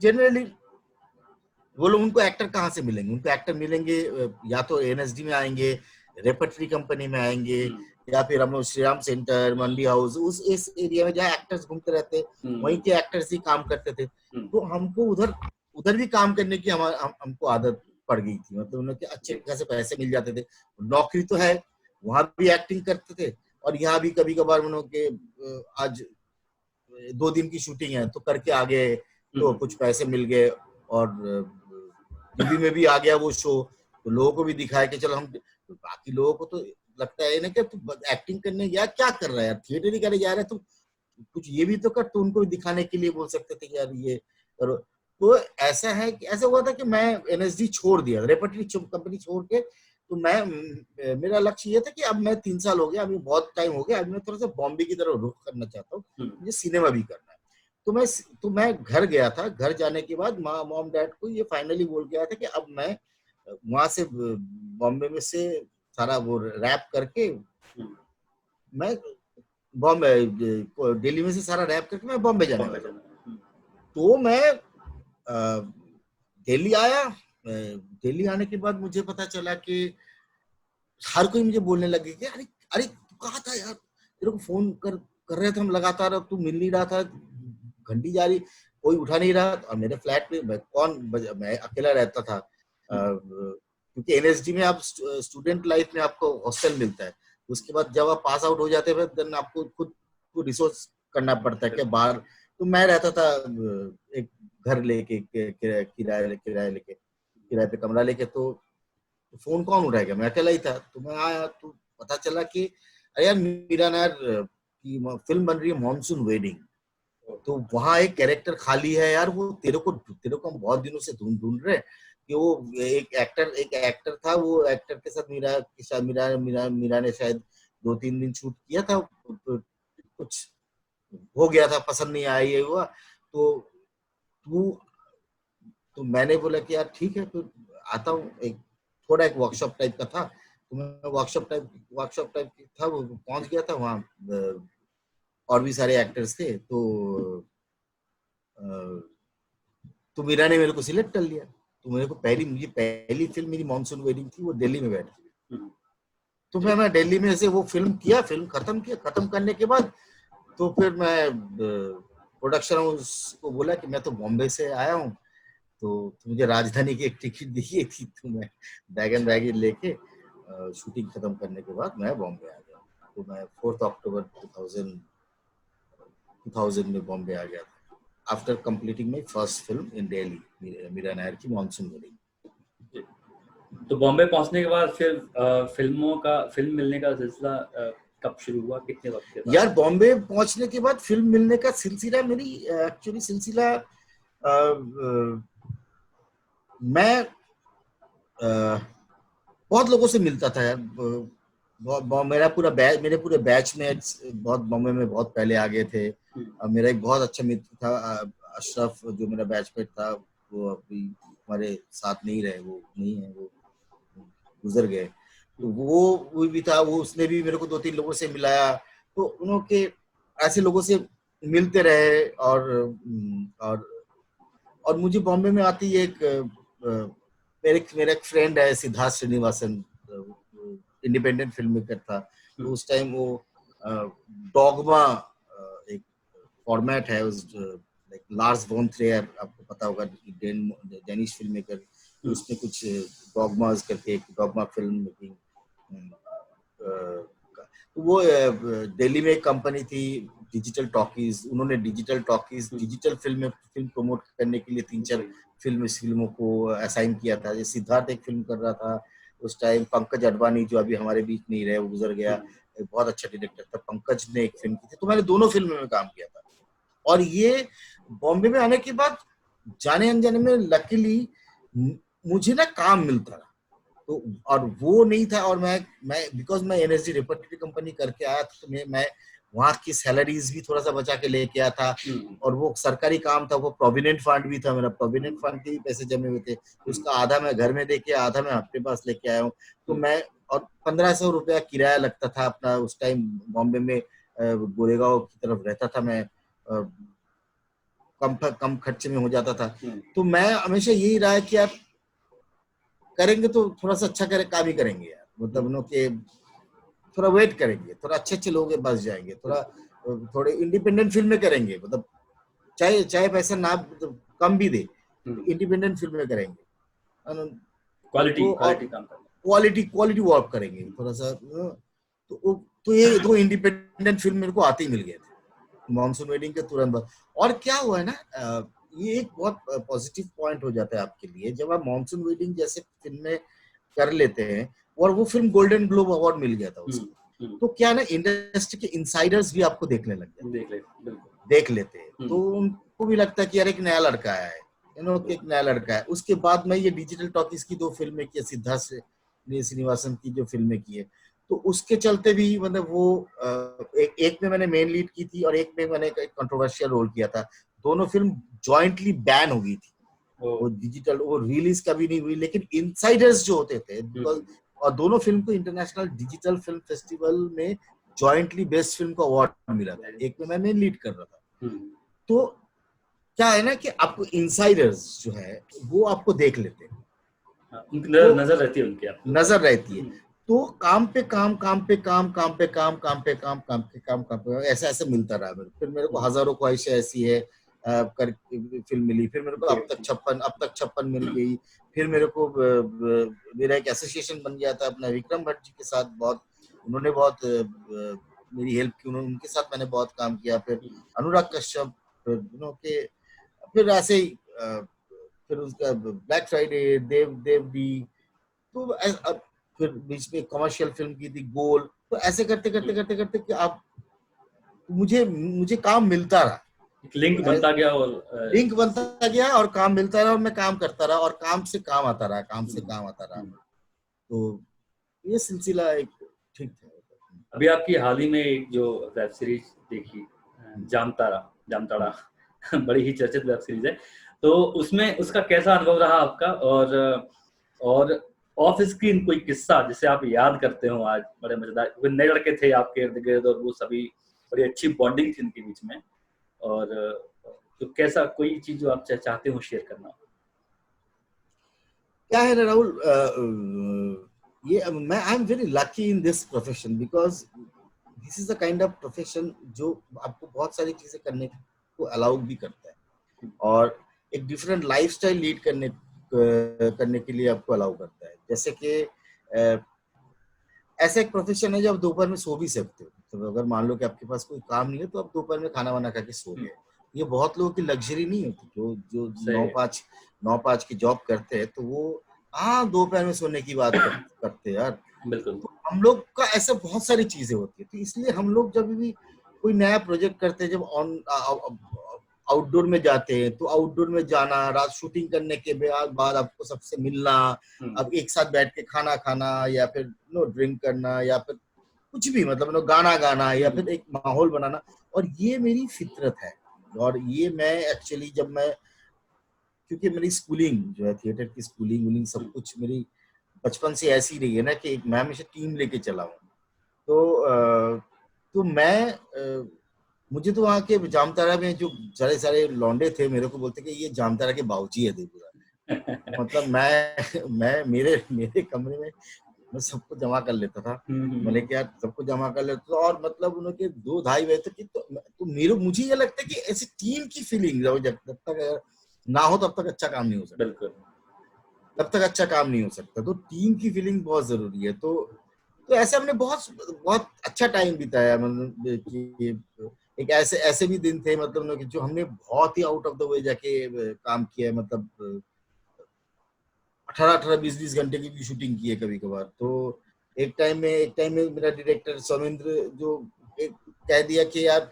जनरली वो लोग, उनको एक्टर कहाँ से मिलेंगे? उनको एक्टर मिलेंगे या तो एनएसडी में आएंगे, रेपर्टरी कंपनी में आएंगे, या फिर हम लोग श्री राम सेंटर, मंडी हाउस, इस एरिया में जहाँ एक्टर्स घूमते रहते, वहीं के एक्टर्स ही काम करते थे। तो हमको उधर भी काम करने की हमको आदत पड़ गई थी। मतलब उनके अच्छे खासे पैसे मिल जाते थे, नौकरी तो है, वहां भी एक्टिंग करते थे, और यहाँ भी कभी कभार के आज 2 दिन की शूटिंग है तो करके आ गए, तो कुछ पैसे मिल गए। और टीवी में भी आ गया वो शो, तो लोगों को भी दिखाया कि चलो हम, बाकी लोगों को तो लगता है ना कि तू एक्टिंग करने या क्या कर रहा है यार, थिएटर ही करे जा रहा है, तो कुछ ये भी तो कर। तो उनको भी दिखाने के लिए बोल सकते थे कि यार ये करो। तो ऐसा है कि ऐसा हुआ था कि मैं एनएसडी छोड़ दिया, रेपर्टरी कंपनी छोड़ के तो मेरा लक्ष्य ये था कि अब मैं 3 साल हो गया, अभी बहुत टाइम हो गया, अब मैं थोड़ा सा बॉम्बे की तरफ रुख करना चाहता हूँ, मुझे सिनेमा भी करना है। तो मैं घर गया था। घर जाने के बाद मॉम डैड को ये फाइनली बोल गया था कि अब मैं वहां से बॉम्बे में से सारा वो रैप करके मैं बॉम्बे दिल्ली में से सारा रैप करके मैं बॉम्बे जाने वाला हूँ। तो मैं दिल्ली आया। दिल्ली आने के बाद मुझे पता चला कि हर कोई मुझे बोलने लगे कि अरे अरे तू कहाँ था यार, तेरे को फोन कर रहे थे हम लगातार, अब तू मिल नहीं रहा था, घंटी जा रही, कोई उठा नहीं रहा। और मेरे फ्लैट में मैं अकेला रहता था, क्योंकि एनएसडी में आप स्टूडेंट लाइफ में आपको हॉस्टल मिलता है, उसके बाद जब आप पास आउट हो जाते हैं देन आपको खुद को रिसोर्स करना पड़ता है कि बाहर। तो मैं रहता था एक घर लेके किराए पे कमरा लेके, तो फोन कौन उठाएगा, मैं अकेला ही था। तो मैं आया तो पता चला कि अरे यार मीरा नायर की फिल्म बन रही है मॉनसून वेडिंग, तो वहां एक कैरेक्टर खाली है यार, वो तेरे को हम बहुत दिनों से ढूंढ रहे कि वो एक एक्टर था, वो एक्टर के साथ मीरा ने शायद 2-3 दिन शूट किया था, कुछ हो गया था, पसंद नहीं आया, ये हुआ। तो मैंने बोला कि यार ठीक है, तो आता हूँ। एक वर्कशॉप टाइप का था, तो मैं वर्कशॉप टाइप था, वो पहुंच गया था वहाँ, और भी सारे एक्टर्स थे। तो मीरा ने मेरे को सिलेक्ट कर लिया। तो मुझे पहली फिल्म मेरी मॉनसून वेडिंग थी, वो दिल्ली में बैठी। तो फिर मैं दिल्ली में से वो फिल्म खत्म करने के बाद तो फिर मैं प्रोडक्शन हाउस को बोला कि मैं तो बॉम्बे से आया हूँ, तो मुझे राजधानी की एक टिकट दिखी थी, तो मैं बैग लेके शूटिंग खत्म करने के बाद मैं बॉम्बे आ गया। तो मैं 4 अक्टूबर 2000 में बॉम्बे आ गया था, after completing my first film in Delhi, Mira Nair की मॉनसून वेडिंग। तो बॉम्बे पहुंचने के बाद फिर फिल्म मिलने का सिलसिला कब शुरू हुआ, कितने वक्त के बाद? यार बॉम्बे पहुंचने के बाद फिल्म मिलने का सिलसिला मैं बहुत लोगों से मिलता था यार। मेरे पूरे बैच में बहुत बॉम्बे में बहुत पहले आ गए थे। मेरा एक बहुत अच्छा मित्र था अशरफ, जो मेरा बैचमेट था, वो अभी हमारे साथ नहीं रहे, वो नहीं है, वो गुजर गए। तो वो भी था, वो उसने भी मेरे को 2-3 लोगों से मिलाया, तो उनके ऐसे लोगों से मिलते रहे। और मुझे बॉम्बे में आती मेरा एक फ्रेंड है Siddharth Srinivasan, independent film maker था। तो उस टाइम वो डॉगमा एक फॉर्मेट है, उस लाइक लार्स वॉन ट्रियर, आपको पता होगा, डेनिश फिल्म मेकर, उसने कुछ डॉगमास करके एक डॉगमा फिल्म मेकिंग, तो वो दिल्ली में एक कंपनी थी डिजिटल टॉकीज, उन्होंने डिजिटल फिल्म प्रमोट करने के लिए 3-4 फिल्मों को असाइन किया था। जैसे सिद्धार्थ एक फिल्म कर रहा था उस टाइम, पंकज अडवाणी जो अभी हमारे बीच नहीं रहे, वो गुजर गया, बहुत अच्छा डायरेक्टर था, पंकज ने एक फिल्म की थी। तो मैंने दोनों फिल्मों में काम किया था। और ये बॉम्बे में आने के बाद जाने अनजाने में लकीली मुझे ना काम मिलता रहा, तो और वो नहीं था। और मैं बिकॉज मैं एनएसडी रिपब्लिक कंपनी करके आया था, तो मैं वहाँ की सैलरीज भी थोड़ा सा बचा के लेके आया था, और वो सरकारी काम था, वो प्रोविडेंट फंड भी था, मेरा प्रोविडेंट फंड के भी पैसे जमे हुए थे, उसका आधा मैं घर में देके आधा मैं अपने पास लेके आया हूँ। तो मैं, और 1500 रुपया किराया लगता था अपना, उस टाइम बॉम्बे में गोरेगांव की तरफ रहता था मैं, कम खर्चे में हो जाता था। तो मैं हमेशा यही रहा है कि आप करेंगे तो थोड़ा सा अच्छा काम ही करेंगे यार, मतलब के थोड़ा वेट करेंगे, थोड़ा अच्छे लोगों के पास जाएंगे, थोड़े इंडिपेंडेंट फिल्में करेंगे, मतलब चाहे पैसा ना मतलब कम भी दे, इंडिपेंडेंट फिल्में करेंगे, क्वालिटी वर्क करेंगे थोड़ा सा। तो ये 2 इंडिपेंडेंट फिल्म मेरे को आते ही मिल गए थे मॉनसून वेडिंग के तुरंत बाद। और क्या हुआ है ना, ये एक बहुत पॉजिटिव पॉइंट हो जाता है आपके लिए जब आप मॉनसून वेडिंग जैसे फिल्में कर लेते हैं, और वो फिल्म गोल्डन ग्लोब अवार्ड मिल गया था उसको। तो क्या ना, इंडस्ट्री के इनसाइडर्स भी आपको देखने लग गए, देख लेते हैं, तो उनको भी लगता है कि यार एक नया लड़का आया है, एक नया लड़का है। उसके बाद में ये डिजिटल टॉकीज की 2 फिल्में की, सिद्धार्थ श्रीनिवासन की जो फिल्में की है, तो उसके चलते भी मतलब वो एक में मैंने मेन लीड की थी और एक में मैंने एक कंट्रोवर्शियल रोल किया था। दोनों फिल्म जॉइंटली बैन हो गई थी, वो डिजिटल वो रिलीज कभी नहीं हुई, लेकिन इनसाइडर्स जो होते थे बिकॉज, और दोनों फिल्म को इंटरनेशनल डिजिटल फिल्म फेस्टिवल में जॉइंटली बेस्ट फिल्म का अवार्ड मिला था। एक में मैं मेन लीड कर रहा था। तो क्या है ना कि आपको इनसाइडर्स जो है वो आपको देख लेते हैं, नजर रहती है उनकी, आपको नजर रहती है। तो काम पे काम, काम पे काम, काम पे काम, काम पे काम, काम पे काम, काम पे ऐसा ऐसा मिलता रहा मेरे। फिर मेरे को हजारों ख्वाहिशें ऐसी है कर फिल्म मिली, फिर मेरे को अब तक 56 मिल गई। फिर मेरे को मेरा एक एसोसिएशन बन गया था अपना विक्रम भट्ट जी के साथ, बहुत उन्होंने बहुत मेरी हेल्प की, उनके साथ मैंने बहुत काम किया। फिर अनुराग कश्यप, के फिर ऐसे ही फिर उसका ब्लैक फ्राइडे, देव डी, तो फिर बीच में कमर्शियल फिल्म की थी गोल। तो ऐसे करते करते करते करते कि आप मुझे काम मिलता रहा, लिंक बनता गया और काम मिलता रहा और मैं काम करता रहा और काम से काम आता रहा, काम से काम आता रहा। तो ये सिलसिला एक ठीक था। अभी आपकी हाल ही में एक जो वेब सीरीज देखी जामताड़ा बड़ी ही चर्चित वेब सीरीज है, तो उसमें उसका कैसा अनुभव रहा आपका? और ऑफ स्क्रीन कोई किस्सा जिसे आप याद करते हो आज, बड़े मजेदार, वो नए लड़के थे आपके इर्द गिर्द और वो सभी बड़ी अच्छी बॉन्डिंग थी उनके बीच में, और तो कैसा कोई चीज जो आप चाहते हो शेयर करना? क्या है ना राहुल, ये I am very lucky in this profession because this is the kind of profession जो आपको बहुत सारी चीजें करने को अलाउ भी करता है और एक डिफरेंट लाइफस्टाइल लीड करने के लिए आपको अलाउ करता है। जैसे कि ऐसा एक प्रोफेशन है जो आप दोपहर में सो भी सकते हो। तो अगर मान लो कि आपके पास कोई काम नहीं है तो आप दोपहर में खाना वाना खा के सो गए। ये बहुत लोगों की लग्जरी नहीं होती, जो 9-5 की जॉब करते हैं, तो वो दोपहर में सोने की बात करते हैं यार। बिल्कुल। तो हम लोग का ऐसा बहुत सारी चीजें होती है, तो इसलिए हम लोग जब भी कोई नया प्रोजेक्ट करते हैं, जब आउटडोर में जाते हैं, तो आउटडोर में जाना, रात शूटिंग करने के बाद आपको सबसे मिलना, अब एक साथ बैठ के खाना खाना या फिर ड्रिंक करना या फिर कुछ भी, मतलब गाना गाना या फिर एक माहौल बनाना, और ये मेरी फितरत है। और ये मैं एक्चुअली क्योंकि मेरी स्कूलिंग जो है, थिएटर की स्कूलिंग सब कुछ मेरी बचपन से ऐसी रही है ना कि मैं हमेशा टीम लेके चला हूँ। तो मुझे तो वहाँ के जामताड़ा में जो सारे लौंडे थे, मेरे को बोलते कि ये जामताड़ा के बाबूजी है देवपुरा। मतलब मैं मेरे कमरे में मैं सबको जमा कर लेता था, मैंने क्या सबको जमा कर लेता था, और मतलब उनके 2-2.5 बजे तक तो मुझे ये लगता है कि ऐसी टीम की फीलिंग जब तक ना हो तब तक अच्छा काम नहीं हो सकता। बिल्कुल, तब तक अच्छा काम नहीं हो सकता। तो टीम की फीलिंग बहुत जरूरी है। तो ऐसे हमने बहुत अच्छा टाइम बिताया। मतलब कि एक ऐसे भी दिन थे, मतलब कि जो हमने बहुत ही आउट ऑफ द वे जाके काम किया है, मतलब 18-18, 20-20 घंटे की भी शूटिंग की है कभी कभार। तो एक टाइम में मेरा डायरेक्टर सौमेंद्र जो कह दिया कि यार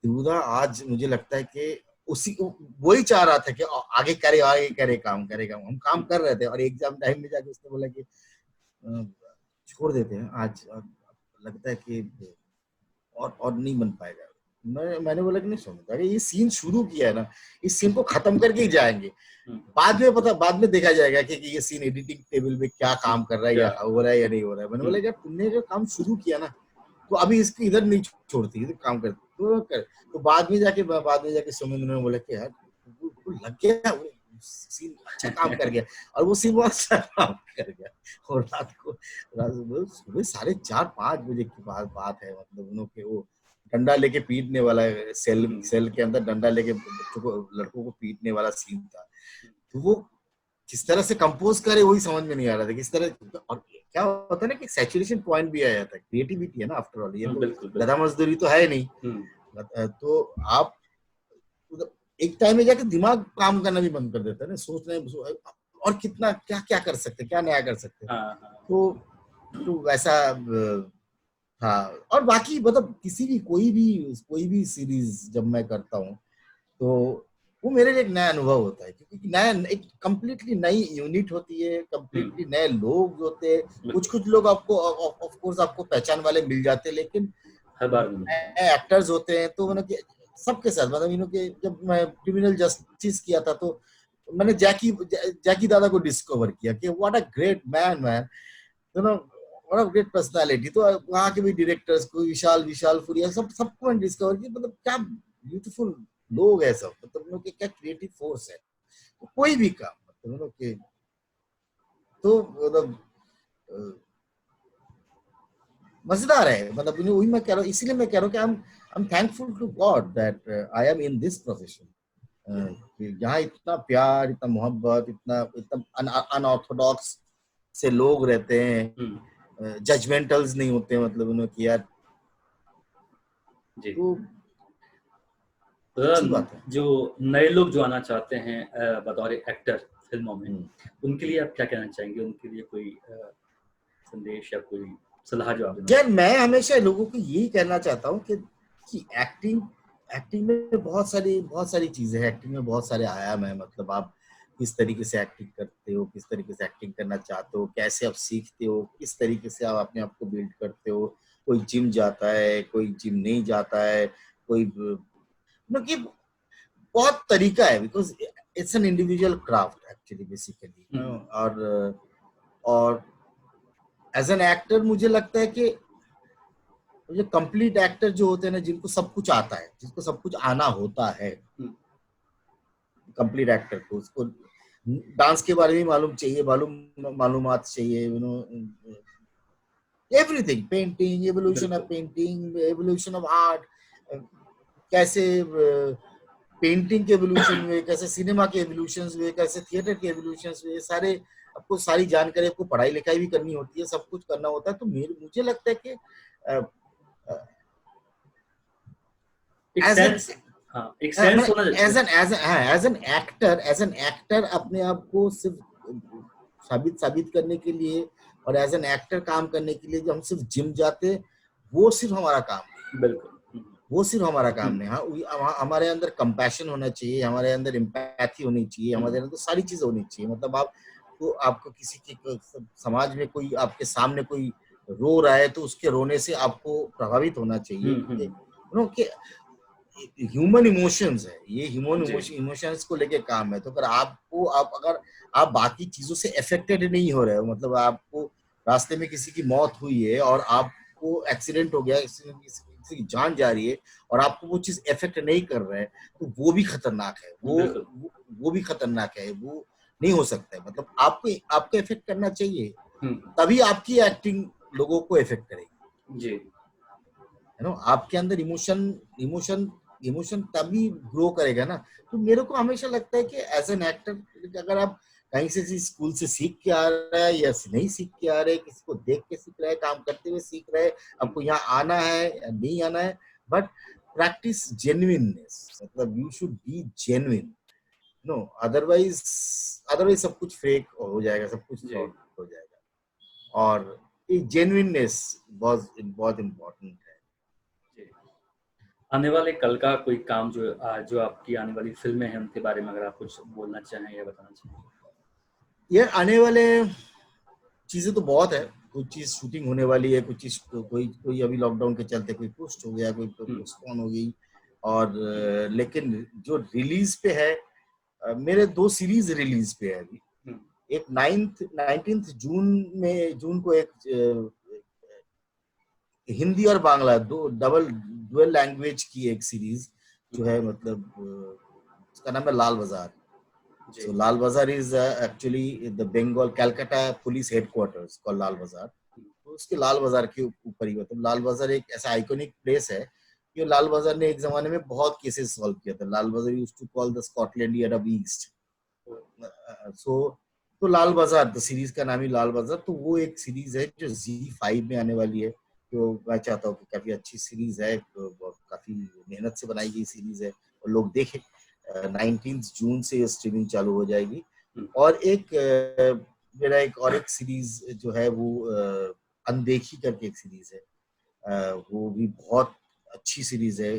दूधा, आज मुझे लगता है कि वही चाह रहा था कि आगे करे काम। हम काम कर रहे थे और एग्जाम टाइम में जाके उसने बोला कि छोड़ देते हैं आज, लगता है कि और नहीं बन पाएगा। मैंने बोला कि नहीं समझता, ये सीन शुरू किया है ना, इस सीन को खत्म करके ही जाएंगे, बाद में देखा जाएगा कि ये सीन एडिटिंग टेबल पे क्या काम कर रहा है, या हो रहा है या नहीं हो रहा है। मैंने बोला यार तुमने जो काम शुरू किया ना, तो अभी इसको इधर नहीं छोड़ती, तो काम करती तो बाद में जाके सौमेंद्र ने बोला कि यार लग गया, सीन अच्छा काम कर गया, और वो सीन बहुत अच्छा काम कर गया। और रात को सुबह 4:30-5 बजे की बात है, मतलब उन्होंने वो डंडा लेके पीटने वाला, सेल के अंदर डंडा लेके लड़कों को पीटने वाला सीन था। तो वो किस तरह से कंपोज करे वही समझ में नहीं आ रहा था, किस तरह। और क्या होता है ना कि सैचुरेशन पॉइंट भी आ जाता है, क्रिएटिविटी है ना आफ्टर ऑल, ये गधा मजदूरी तो है नहीं। तो आप एक टाइम में जाके दिमाग काम करना भी बंद कर देता है ना, सोचना और कितना क्या कर सकते, क्या नया कर सकते। तो वैसा था। और बाकी मतलब कोई भी सीरीज जब मैं करता हूँ, तो वो मेरे लिए एक नया अनुभव होता है, क्योंकि नया एक कंप्लीटली नई यूनिट होती है, कंप्लीटली नए लोग होते हैं। कुछ लोग आपको ऑफ कोर्स आपको पहचान वाले मिल जाते हैं, लेकिन हर बार नहीं मिलता। नए एक्टर्स होते हैं। तो मतलब कि सबके साथ, मतलब इन्हों के, जब मैं क्रिमिनल जस्टिस किया था तो मैंने जैकी दादा को डिस्कवर किया कि what a great man, you know, what a great personality. तो वहाँ के भी डायरेक्टर्स को, विशाल फुरिया, सबको मैंने डिस्कवर किया। मतलब क्या ब्यूटीफुल लोग है सब, मतलब उन लोग के क्या क्रिएटिव फोर्स है। तो कोई भी काम, मतलब उन लोग के, तो मतलब मजेदार है। मतलब वही मैं कह रहा हूँ, इसीलिए मैं कह रहा हूँ कि I am thankful to God that I am in this profession. यहाँ इतना प्यार, इतना मोहब्बत, इतना इतना अनऑर्थोडॉक्स से लोग रहते हैं, जजमेंटल्स नहीं होते हैं, मतलब उन्हें कि यार, जी। तो तो अच्छी बात है। जो नए लोग जो आना चाहते हैं बतौर एक्टर फिल्मों में, उनके लिए आप क्या कहना चाहेंगे? उनके लिए कोई संदेश या कोई सलाह जो आप देना यार चाहेंगे? मैं हमेशा लोगों को यही कहना चाहता हूँ कि एक्टिंग में बहुत सारी चीजें हैं। एक्टिंग में बहुत सारे आयाम है। मतलब आप किस तरीके से एक्टिंग करते हो, किस तरीके से एक्टिंग करना चाहते हो, कैसे आप सीखते हो, किस तरीके से आप अपने आप को बिल्ड करते हो। कोई जिम जाता है, कोई जिम नहीं जाता है, कोई, मतलब कि बहुत तरीका है, because it's an individual craft actually, basically. और एज एन एक्टर मुझे लगता है कि ये कंप्लीट एक्टर जो होते हैं ना, जिनको सब कुछ आता है, जिसको सब कुछ आना होता है, कंप्लीट एक्टर को, उसको डांस के बारे में मालूम चाहिए, मालूमात चाहिए, you know, everything, painting, evolution of painting, evolution of art, कैसे पेंटिंग के एवोल्यूशन हुए, कैसे सिनेमा के एवोल्यूशन हुए, कैसे थिएटर के एवोल्यूशन हुए, सारे आपको सारी जानकारी, आपको पढ़ाई लिखाई भी करनी होती है, सब कुछ करना होता है। तो मुझे लगता है कि एक एज एन सेंस, हाँ, एक सेंस होना चाहिए। एज एन एक्टर अपने आप को सिर्फ साबित करने के लिए, और एज एन एक्टर काम करने के लिए जो हम सिर्फ जिम जाते, वो सिर्फ हमारा काम नहीं। बिल्कुल। वो सिर्फ हमारा काम नहीं। हाँ, हमारे अंदर कंपैशन होना चाहिए, हमारे अंदर एम्पैथी होनी चाहिए, हमारे अंदर सारी चीजें होनी चाहिए। मतलब आपको किसी की, समाज में कोई आपके सामने कोई रो रहा है, तो उसके रोने से आपको प्रभावित होना चाहिए। कि ह्यूमन इमोशंस है, ये ह्यूमन इमोशंस को लेके काम है। तो अगर आप बाकी चीजों से अफेक्टेड नहीं हो रहे हो, मतलब आपको रास्ते में किसी की मौत हुई है और आपको एक्सीडेंट हो गया, किसी की जान जा रही है, और आपको वो चीज इफेक्ट नहीं कर रहा है, तो वो भी खतरनाक है। वो भी खतरनाक है, वो नहीं हो सकता है। मतलब आपको इफेक्ट करना चाहिए, तभी आपकी एक्टिंग लोगों को इफेक्ट करेगी जी। है ना। आपके अंदर इमोशन तभी ग्रो करेगा ना। तो मेरे को हमेशा लगता है कि एज एन एक्टर, अगर आप कहीं से स्कूल से सीख के आ रहा है या नहीं सीख के आ रहे, किसी को देख के सीख रहा है, काम करते हुए सीख रहे हैं, आपको यहाँ आना है या नहीं आना है, बट प्रैक्टिस जेन्युइननेस। मतलब you should be genuine, no, otherwise सब कुछ फेक हो जाएगा, सब कुछ फ्रॉड हो जाएगा। और ये जेन्युइननेस बहुत इम्पोर्टेंट है। आने वाले कल का कोई काम जो आपकी आने वाली फिल्में हैं, उनके बारे में अगर आप कुछ बोलना चाहें या बताना चाहें। ये आने वाले चीजें तो बहुत है। कुछ चीज शूटिंग होने वाली है, कुछ चीज कोई अभी लॉकडाउन के चलते कोई पोस्ट हो गया, कोई पोस्टपोन हो गई। और लेकिन जो रिलीज पे है, मेरे 2 सीरीज रिलीज पे है अभी। एक 19 जून को एक हिंदी और बांग्ला डुअल लैंग्वेज की एक सीरीज जो है, मतलब उसका नाम है लाल बाजार। So Lal Bazar is actually the Bengal Calcutta Police Headquarters called Lal Bazar. तो उसके लाल बाजार के ऊपर ही, मतलब लाल बाजार एक ऐसा आइकॉनिक प्लेस है कि लाल बाजार ने एक जमाने में बहुत केसेस सॉल्व किया था। Lal Bazar used to call the Scotland Yard of East. तो लाल बाजार, तो सीरीज का नाम ही लाल बाजार। तो वो एक सीरीज है जो ZEE5 में आने वाली है। तो मैं चाहता हूँ कि काफी अच्छी सीरीज है, तो काफी मेहनत से बनाई गई सीरीज है, और लोग देखें। 19 जून से स्ट्रीमिंग चालू हो जाएगी। और मेरा एक सीरीज जो है वो अनदेखी करके एक सीरीज है, वो भी बहुत अच्छी सीरीज है।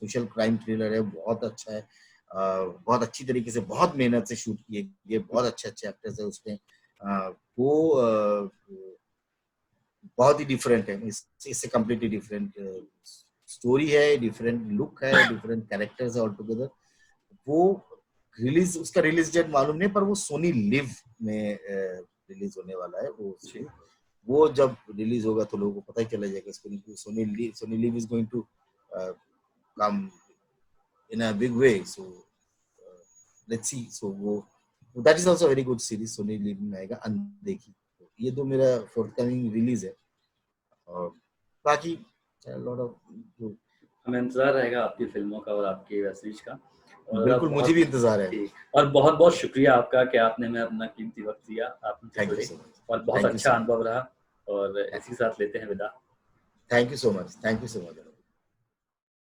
सोशल क्राइम थ्रिलर है, बहुत अच्छा है, बहुत अच्छी तरीके से, बहुत मेहनत से शूट किए, ये बहुत अच्छे अच्छे एक्टर्स है उसमें। वो बहुत ही डिफरेंट है, इससे कम्प्लीटली डिफरेंट स्टोरी है, डिफरेंट लुक है, डिफरेंट कैरेक्टर्स है ऑल टुगेदर। वो उसका रिलीज डेट मालूम नहीं, पर वो सोनी लिव में रिलीज होने वाला है। वो जब रिलीज होगा तो लोगों को पता ही चला जाएगा इसको, Sony LIV is going to come in a big way, so let's see. So वो that is also very good series, Sony LIV में आएगा अनदेखी। ये दो मेरा फोर्थकमिंग रिलीज है, और बाकी लॉट ऑफ हमें इंतजार रहेगा आपकी फिल्मों का और आपकी वेब सीरीज का। और बिल्कुल, मुझे भी इंतजार है। और बहुत बहुत शुक्रिया आपका कि आपने हमें अपना कीमती वक्त दिया, आपने जुड़े, और बहुत अच्छा अनुभव रहा, और इसी साथ लेते हैं विदा। Thank you so much.